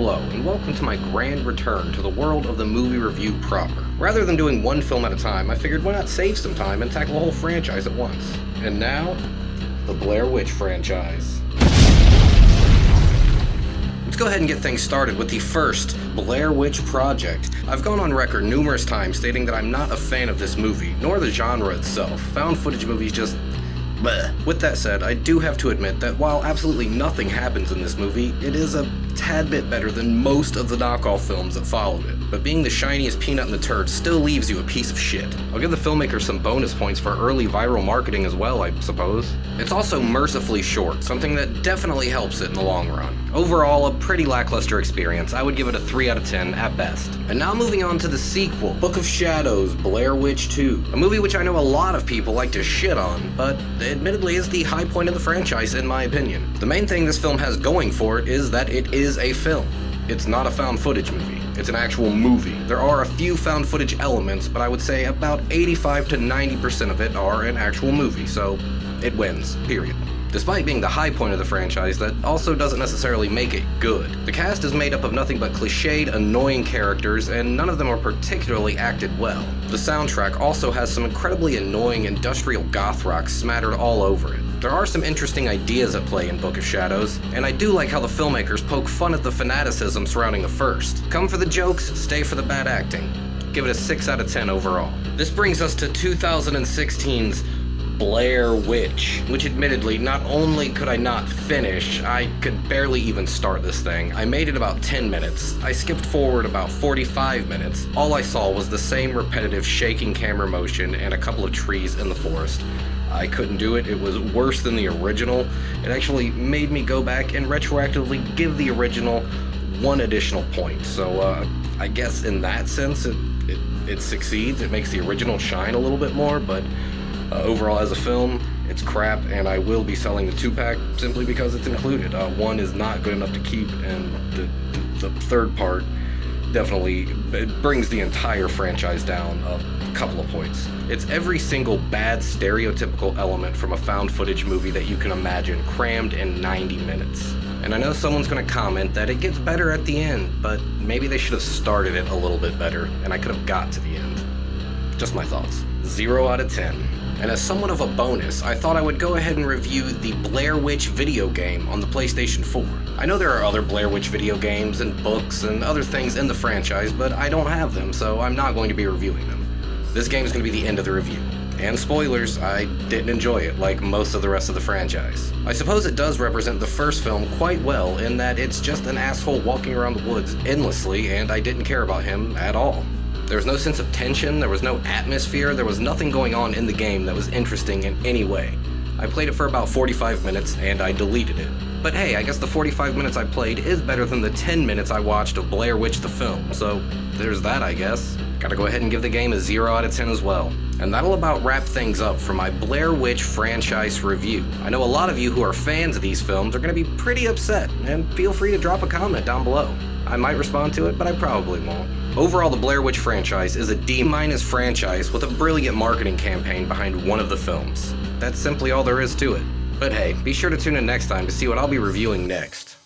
Hello, and welcome to my grand return to the world of the movie review proper. Rather than doing one film at a time, I figured why not save some time and tackle a whole franchise at once. And now, the Blair Witch franchise. Let's go ahead and get things started with the first Blair Witch project. I've gone on record numerous times stating that I'm not a fan of this movie, nor the genre itself. Found footage movies just bleh. With that said, I do have to admit that while absolutely nothing happens in this movie, it is a tad bit better than most of the knockoff films that followed it. But being the shiniest peanut in the turd still leaves you a piece of shit. I'll give the filmmaker some bonus points for early viral marketing as well, I suppose. It's also mercifully short, something that definitely helps it in the long run. Overall, a pretty lackluster experience. I would give it a 3 out of 10 at best. And now moving on to the sequel, Book of Shadows, Blair Witch 2. A movie which I know a lot of people like to shit on, but admittedly is the high point of the franchise in my opinion. The main thing this film has going for it is that it is a film. It's not a found footage movie. It's an actual movie. There are a few found footage elements, but I would say about 85 to 90% of it are an actual movie, so it wins, period. Despite being the high point of the franchise, that also doesn't necessarily make it good. The cast is made up of nothing but cliched, annoying characters, and none of them are particularly acted well. The soundtrack also has some incredibly annoying industrial goth rock smattered all over it. There are some interesting ideas at play in Book of Shadows, and I do like how the filmmakers poke fun at the fanaticism surrounding the first. Come for the jokes, stay for the bad acting. Give it a 6 out of 10 overall. This brings us to 2016's Blair Witch, which admittedly, not only could I not finish, I could barely even start this thing. I made it about 10 minutes. I skipped forward about 45 minutes. All I saw was the same repetitive shaking camera motion and a couple of trees in the forest. I couldn't do it. It was worse than the original. It actually made me go back and retroactively give the original one additional point. So I guess in that sense, it succeeds. It makes the original shine a little bit more, but overall, as a film, it's crap, and I will be selling the 2-pack simply because it's included. One is not good enough to keep, and the third part definitely brings the entire franchise down a couple of points. It's every single bad stereotypical element from a found footage movie that you can imagine crammed in 90 minutes. And I know someone's going to comment that it gets better at the end, but maybe they should have started it a little bit better, and I could have got to the end. Just my thoughts. 0 out of 10. And as somewhat of a bonus, I thought I would go ahead and review the Blair Witch video game on the PlayStation 4. I know there are other Blair Witch video games and books and other things in the franchise, but I don't have them, so I'm not going to be reviewing them. This game is going to be the end of the review. And spoilers, I didn't enjoy it like most of the rest of the franchise. I suppose it does represent the first film quite well in that it's just an asshole walking around the woods endlessly, and I didn't care about him at all. There was no sense of tension, there was no atmosphere, there was nothing going on in the game that was interesting in any way. I played it for about 45 minutes and I deleted it. But hey, I guess the 45 minutes I played is better than the 10 minutes I watched of Blair Witch the film, so there's that, I guess. Gotta go ahead and give the game a 0 out of 10 as well. And that'll about wrap things up for my Blair Witch franchise review. I know a lot of you who are fans of these films are gonna be pretty upset, and feel free to drop a comment down below. I might respond to it, but I probably won't. Overall, the Blair Witch franchise is a D- franchise with a brilliant marketing campaign behind one of the films. That's simply all there is to it. But hey, be sure to tune in next time to see what I'll be reviewing next.